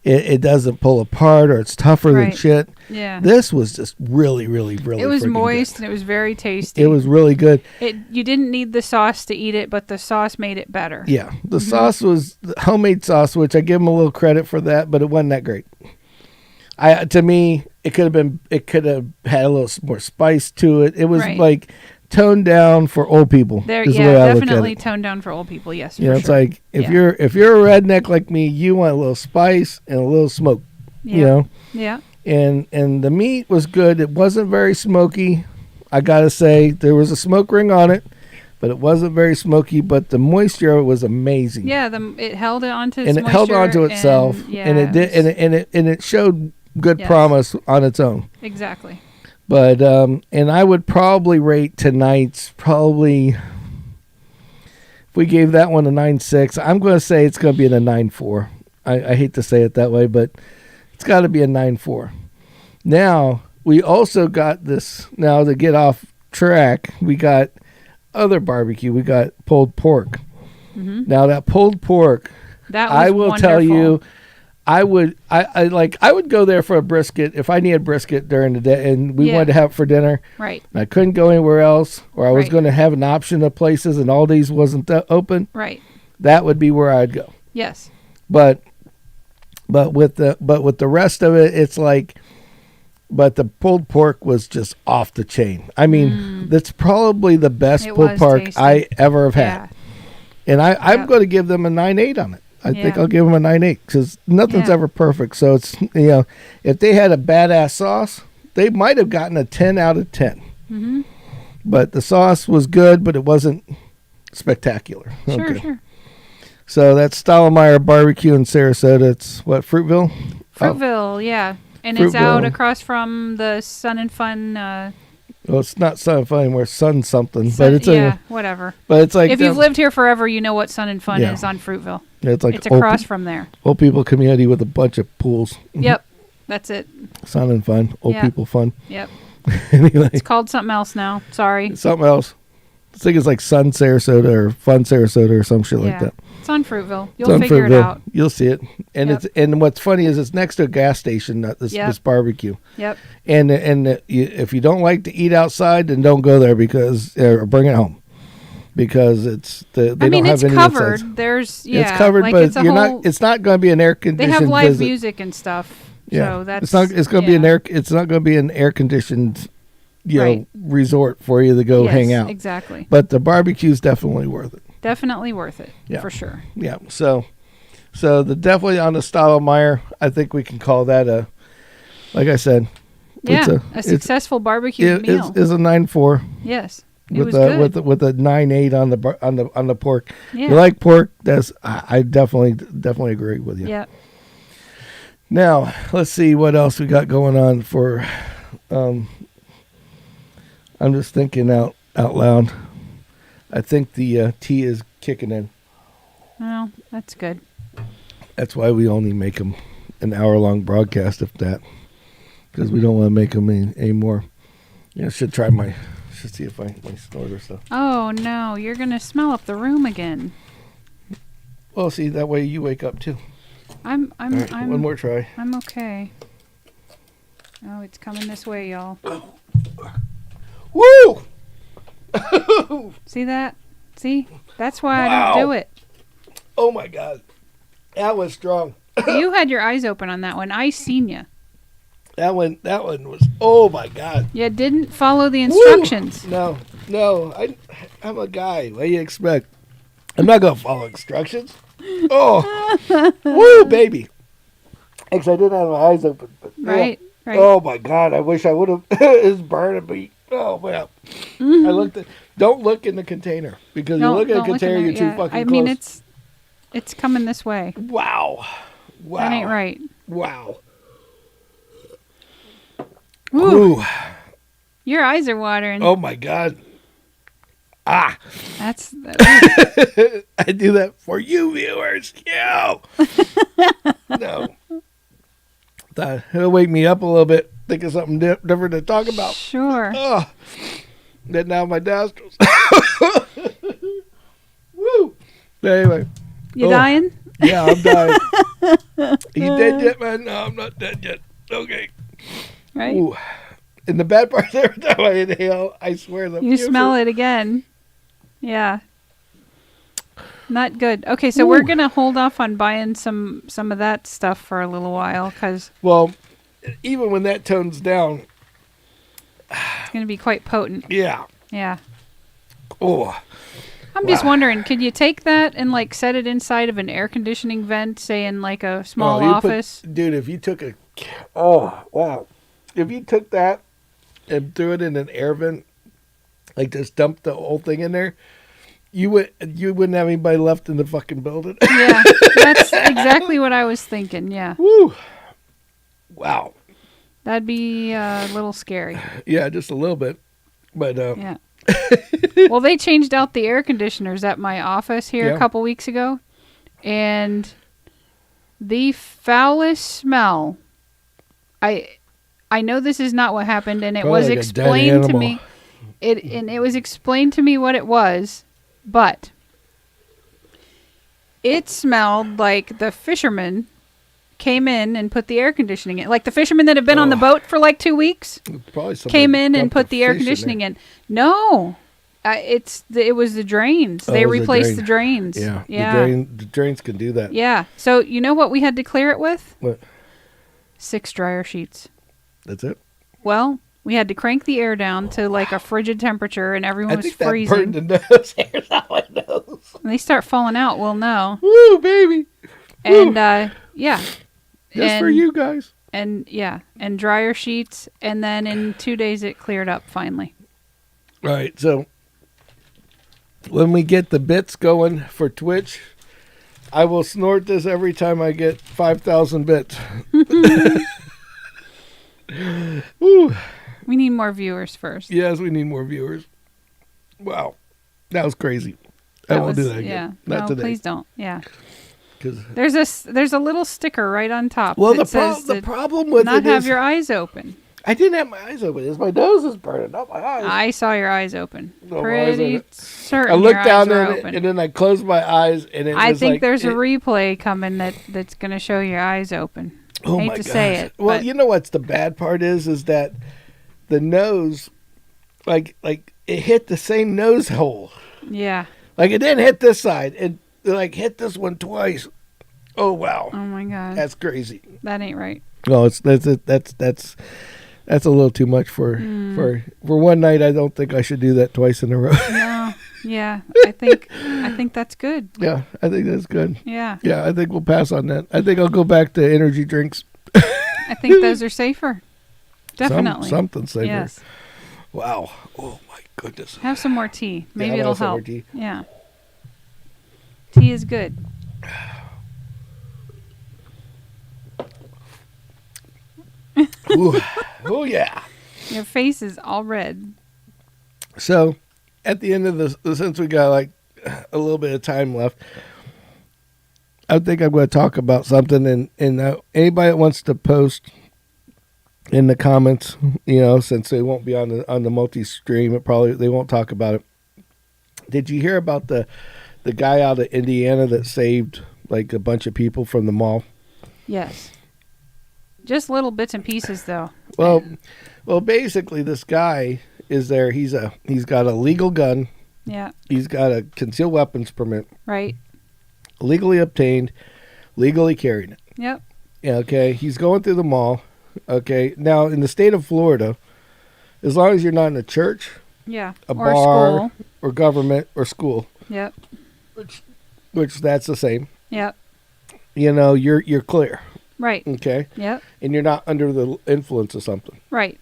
it doesn't pull apart, or it's tougher than shit. Yeah. This was just really, really, really. It was moist good. And it was very tasty. It was really good. You didn't need the sauce to eat it, but the sauce made it better. Yeah, the sauce was homemade sauce, which I give them a little credit for that, but it wasn't that great. To me, it could have had a little more spice to it. It was like toned down for old people. Is the way I definitely look at it. Toned down for old people. Yes, you know, it's like if you're a redneck like me, you want a little spice and a little smoke. Yeah. You know. Yeah. And the meat was good. It wasn't very smoky. I gotta say, there was a smoke ring on it, but it wasn't very smoky. But the moisture was amazing. Yeah, it held it onto its and it held onto itself, and it did, and it showed good promise on its own. Exactly. But and I would probably rate tonight's probably. If we gave that one a 9.6, I'm going to say it's going to be in a 9.4. I hate to say it that way, but it's got to be a 9.4. Now, we also got this, now to get off track, we got other barbecue. We got pulled pork. Mm-hmm. Now, that pulled pork, I will tell you, I would go there for a brisket if I needed brisket during the day and we wanted to have it for dinner. Right. And I couldn't go anywhere else, or I was going to have an option of places and Aldi's wasn't open. Right. That would be where I'd go. Yes. But with the rest of it, it's like, but the pulled pork was just off the chain. I mean, that's probably the best pulled pork tasty. I ever have had. And I'm going to give them a 9.8 on it. I think I'll give them a 9.8 because nothing's ever perfect. So it's, you know, if they had a badass sauce, they might have gotten a 10 out of 10. Mm-hmm. But the sauce was good, but it wasn't spectacular. Sure. So that's Stottlemyre Barbecue in Sarasota. It's what, Fruitville? Fruitville, yeah. And Fruitville. It's out across from the Sun and Fun. Well, it's not Sun and Fun anymore. Sun something. But it's whatever. But it's like if you've lived here forever, you know what Sun and Fun is on Fruitville. It's like it's across from there. Old people community with a bunch of pools. Yep, that's it. Sun and Fun. Old people fun. Yep. Anyway, it's called something else now. Sorry. Something else. I think it's like Sun Sarasota or Fun Sarasota or some shit like that. It's on Fruitville. You'll figure it out. You'll see it. And and what's funny is it's next to a gas station, this barbecue. Yep. And if you don't like to eat outside, then don't go there or bring it home. Because they don't have any covered. Inside. It's covered, but it's not going to be an air conditioned. They have live music and stuff. Yeah. So that's it's not going to be an air conditioned resort for you to go hang out. Exactly. But the barbecue's definitely worth it. Definitely worth it. Yeah. For sure. Yeah. So definitely on the Stottlemyre, I think we can call that like I said. Yeah. A successful barbecue meal. It's a 9.4. Yes. With a 9.8 on the pork. Yeah. You like pork? I definitely agree with you. Yeah. Now let's see what else we got going on for. I'm just thinking out loud. I think the tea is kicking in. Well, that's good. That's why we only make them an hour-long broadcast, if that, because we don't want to make them any more. Yeah, should see if my snorter stuff. Oh no, you're gonna smell up the room again. Well, see, that way you wake up too. I'm one more try. I'm okay. Oh, it's coming this way, y'all. Woo! See that? See? That's why I don't do it. Oh my God. That was strong. You had your eyes open on that one. I seen you. That one was, oh my God. You didn't follow the instructions. Woo! No. I'm a guy. What do you expect? I'm not going to follow instructions. Oh. Woo, baby. Actually, I didn't have my eyes open. But, right. Oh my God. I wish I would have. It's burning me. Oh, well. Mm-hmm. Don't look in the container, because you look at the container, you're too fucking close. I mean, it's coming this way. Wow. That ain't right. Wow. Ooh. Your eyes are watering. Oh my God. Ah. That's I do that for you viewers. Yeah. No. It'll wake me up a little bit. Think of something different to talk about. Sure. Oh. Then now my nostrils. Woo. Anyway. You dying? Yeah, I'm dying. You dead yet, man? No, I'm not dead yet. Okay. Right. Ooh. And the bad part, every time I inhale, I swear you smell it again. Yeah. Not good. Okay, so we're gonna hold off on buying some of that stuff for a little while, because. Well, even when that tones down, It's going to be quite potent. yeah. Yeah. Oh, I'm just wondering, could you take that and like set it inside of an air conditioning vent, say in like a small office? Dude, if you took if you took that and threw it in an air vent, like just dumped the whole thing in there, you wouldn't have anybody left in the fucking building. Yeah, that's exactly what I was thinking. Yeah. Woo! Wow. That'd be a little scary. Yeah, just a little bit, but Yeah. Well, they changed out the air conditioners at my office here a couple weeks ago, and the foulest smell. I know this is not what happened, and it was like explained to me. It was explained to me what it was, but it smelled like the fishermen came in and put the air conditioning in. Like the fishermen that have been on the boat for like 2 weeks came in and put the air conditioning in. No, it was the drains. They replaced the drains. Yeah, yeah. The drains can do that. Yeah. So you know what we had to clear it with? What? 6 dryer sheets. That's it. Well, we had to crank the air down to like a frigid temperature, and everyone was freezing. I think that burned the nose hairs out my nose. When they start falling out, we'll know. Woo, baby. And yeah. Just for you guys. And yeah, and dryer sheets, and then in 2 days it cleared up finally. All right, so when we get the bits going for Twitch, I will snort this every time I get 5,000 bits. Woo. We need more viewers first. Yes, we need more viewers. Wow, that was crazy. I won't do that again. Yeah, Not today. Please don't. Yeah. Cause there's a little sticker right on top. Well, that the problem with not it have is your eyes open. I didn't have my eyes open. It's my nose is burning, not my eyes. I saw your eyes open. No, Pretty certain. I looked down there there and then I closed my eyes and I was think like, there's a replay coming that's going to show your eyes open. Oh Hate my to gosh. say it. Well, you know what's the bad part is that the nose, like it hit the same nose hole. Yeah. Like it didn't hit this side. It like hit this one twice. Oh wow. Oh my God. That's crazy. That ain't right. No, that's a little too much for one night. I don't think I should do that twice in a row. No. Yeah. I think that's good. Yeah, I think that's good. Yeah. Yeah, I think we'll pass on that. I think I'll go back to energy drinks. I think those are safer. Definitely. Something safer. Yes. Wow. Oh my goodness. Have some more tea. Maybe Yeah, it'll some more help. tea. Yeah. Tea is good. Ooh. Oh yeah. Your face is all red. So, at the end of this, since we got like a little bit of time left, I think I'm going to talk about something. And anybody that wants to post in the comments, since they won't be on the multi-stream, they won't talk about it. Did you hear about the guy out of Indiana that saved like a bunch of people from the mall? Yes. Just little bits and pieces, though. Well, basically, this guy is there. He's got a legal gun. Yeah. He's got a concealed weapons permit. Right. Legally obtained, legally carried it. Yep. Yeah. Okay. He's going through the mall. Okay. Now, in the state of Florida, as long as you're not in a church, yeah, a or bar, school, or government, or school. Yep. Which that's the same. Yep. You're clear. Right. Okay. Yep. And you're not under the influence of something. Right.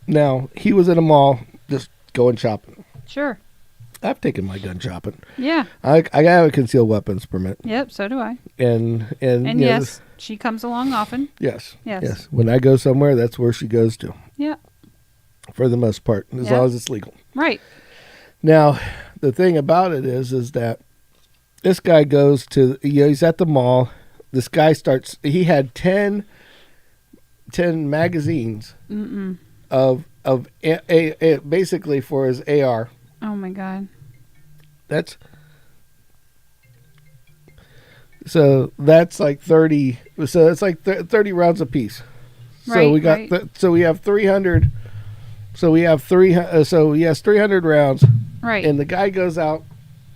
Now, he was in a mall just going shopping. Sure. I've taken my gun shopping. Yeah. I have a concealed weapons permit. Yep, so do I. And yes, she comes along often. Yes. Yes. Yes. When I go somewhere, that's where she goes to. Yeah. For the most part, as long as it's legal. Right. Now, the thing about it is that this guy goes to, he's at the mall. This guy he had 10 magazines of basically for his AR. Oh my God. So that's like 30. So it's like 30 rounds apiece. Right, so we got right. so we have 300. So we have 300. So he has 300 rounds. Right. And the guy goes out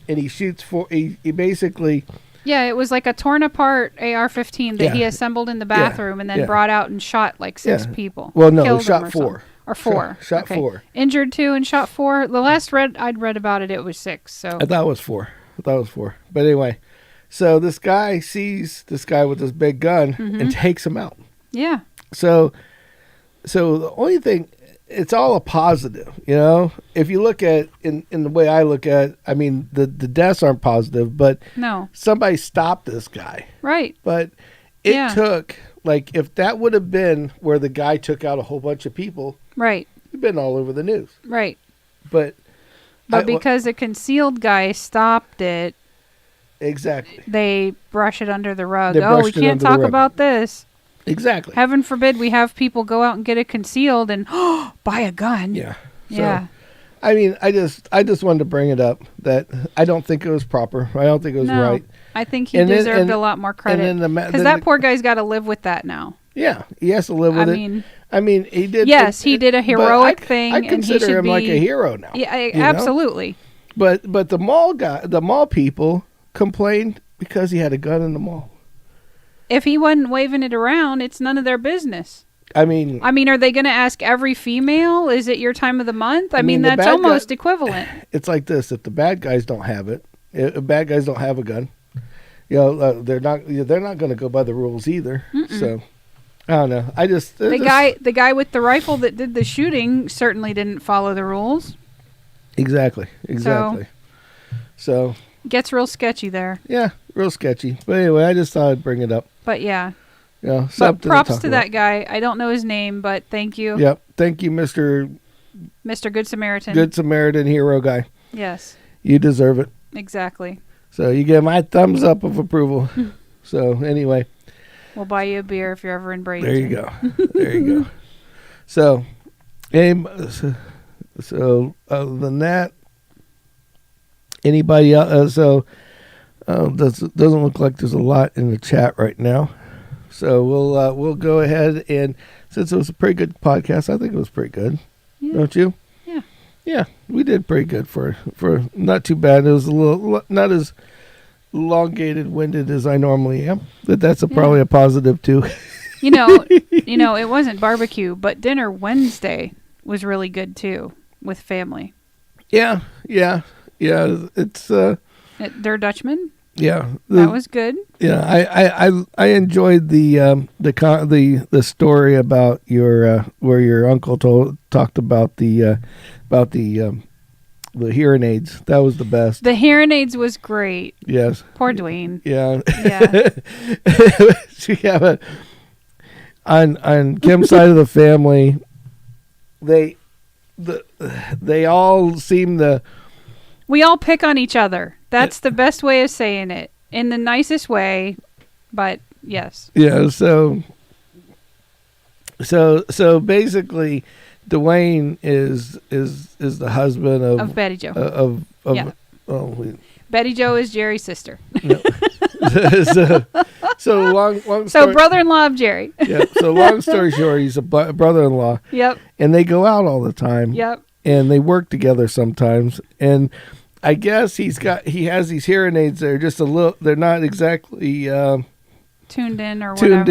and he shoots he basically Yeah, it was like a torn apart AR-15 that he assembled in the bathroom and then brought out and shot like 6 people. Well, no, Killed shot them 4. Or 4. Shot 4. Injured 2 and shot 4. The last I'd read about it, it was 6. So I thought it was 4. But anyway, so this guy sees this guy with this big gun and takes him out. Yeah. So the only thing, it's all a positive, you know. If you look at in the way I look at, I mean, the deaths aren't positive, but no, somebody stopped this guy, right? But it took, like, if that would have been where the guy took out a whole bunch of people, right? It'd been all over the news, right? But because a concealed guy stopped it, exactly, they brush it under the rug. Oh, we can't talk about this. Exactly. Heaven forbid we have people go out and get it concealed and buy a gun. Yeah. Yeah. I mean, I just wanted to bring it up that I don't think it was proper. I don't think it was right. I think he deserved a lot more credit. Because that poor guy's got to live with that now. Yeah, he has to live with it. I mean, he did. Yes, he did a heroic thing. I consider him like a hero now. Yeah, absolutely. Know? But the mall people complained because he had a gun in the mall. If he wasn't waving it around, it's none of their business. I mean, are they going to ask every female, is it your time of the month? I mean that's almost equivalent. It's like this. If the bad guys don't have it, if bad guys don't have a gun, you know, they're not going to go by the rules either. Mm-mm. So, I don't know. The guy with the rifle that did the shooting certainly didn't follow the rules. Exactly. So gets real sketchy there. Yeah, real sketchy. But anyway, I just thought I'd bring it up. But yeah. Yeah. But props to that guy. I don't know his name, but thank you. Yep. Thank you, Mr. Good Samaritan. Good Samaritan hero guy. Yes. You deserve it. Exactly. So you get my thumbs up of approval. So anyway. We'll buy you a beer if you're ever in Bradenton. There you go. There you go. So other than that, anybody else? Doesn't look like there's a lot in the chat right now. So we'll go ahead, and since it was a pretty good podcast, I think it was pretty good. Yeah. Don't you? Yeah. Yeah, we did pretty good for not too bad. It was a little not as elongated winded as I normally am, but that's probably a positive too. You know, it wasn't barbecue, but dinner Wednesday was really good too with family. Yeah. It's at Der Dutchman. Yeah, that was good. Yeah, I enjoyed the story about your where your uncle talked about the hearing aids. That was the best. The hearing aids was great. Yes. Poor Dwayne. Yeah. Yeah. On Kim's side of the family, they all seem to. We all pick on each other. That's the best way of saying it, in the nicest way, but yes. Yeah. So basically, Dwayne is the husband of Betty Jo. Betty Jo is Jerry's sister. No. so long story. So brother-in-law of Jerry. Yeah. So long story short, he's a brother-in-law. Yep. And they go out all the time. Yep. And they work together sometimes. And I guess he has these hearing aids that are just a little. They're not exactly tuned in or whatever.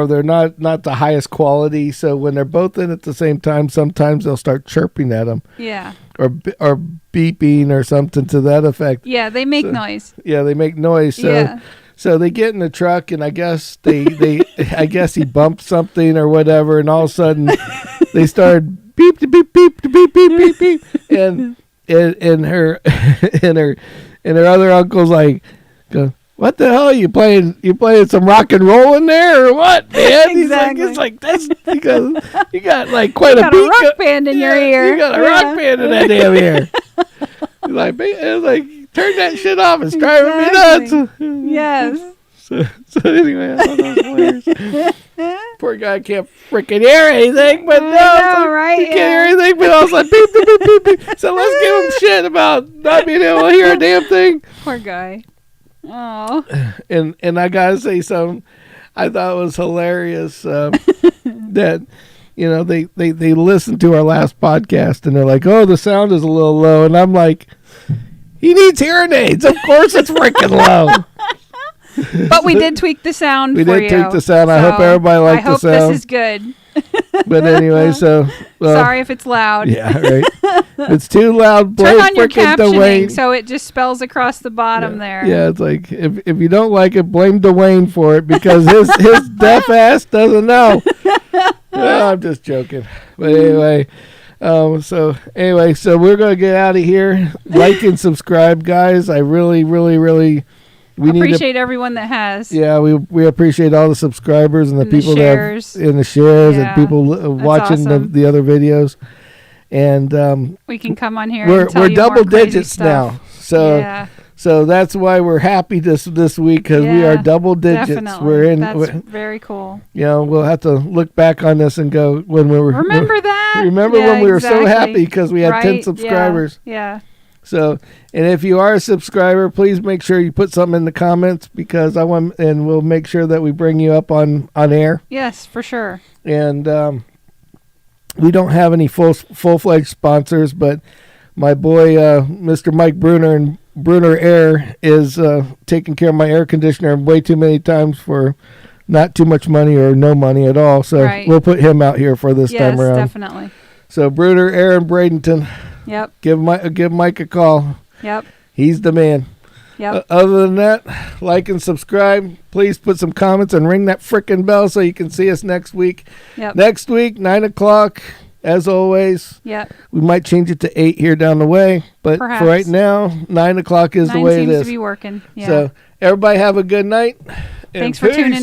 They're not the highest quality. So when they're both in at the same time, sometimes they'll start chirping at him. Yeah. Or beeping or something to that effect. Yeah, they make noise. Yeah, they make noise. So so they get in the truck, and I guess I guess he bumped something or whatever, and all of a sudden they started beep to beep beep to beep beep beep beep, and her other uncle's like, what the hell are you playing? You playing some rock and roll in there or what, man? Exactly. He's like, it's like that's you got like quite a beat. Rock band in your ear. You got a rock band in that damn ear. It's like turn that shit off. It's driving me nuts. Yes. So anyway, I thought that was hilarious. Poor guy can't freaking hear anything, but right? He can't hear anything, but I was like, beep, beep, beep, beep, beep. So let's give him shit about not being able to hear a damn thing. Poor guy. Oh. And I gotta say something I thought was hilarious that they listened to our last podcast and they're like, oh, the sound is a little low, and I'm like, He needs hearing aids. Of course it's freaking low. But we did tweak the sound We for did you. tweak the sound. I hope everybody liked the sound. I hope this is good. But anyway, so... Sorry if it's loud. Yeah, right. If it's too loud, blame Turn on your frickin' captioning Dwayne. so it just spells across the bottom there. Yeah, it's like, if you don't like it, blame Dwayne for it because his deaf ass doesn't know. Well, I'm just joking. But anyway... so we're going to get out of here. Like and subscribe, guys. I really, really, really... We appreciate everyone that has. Yeah, we appreciate all the subscribers and the people that have, and the shares and people watching awesome. the other videos. And we can come on here. And tell we're you double more crazy digits stuff. now. So that's why we're happy this week because we are double digits. Definitely. That's very cool. You know, we'll have to look back on this and go when we were. Remember that? Remember when we were so happy because we had 10 subscribers. Yeah. So, and if you are a subscriber, please make sure you put something in the comments because and we'll make sure that we bring you up on air. Yes, for sure. And we don't have any full-fledged sponsors, but my boy, Mr. Mike Bruner and Bruner Air is taking care of my air conditioner way too many times for not too much money or no money at all. So we'll put him out here for this time around. Yes, definitely. So Bruner Air in Bradenton. Yep. Give Mike a call. Yep. He's the man. Yep. Other than that, like and subscribe. Please put some comments and ring that frickin' bell so you can see us next week. Yep. Next week, 9 o'clock, as always. Yep. We might change it to 8 here down the way, but perhaps. For right now, 9 o'clock is the way it is. 9 seems to be working. Yeah. So everybody have a good night. Thanks for tuning in.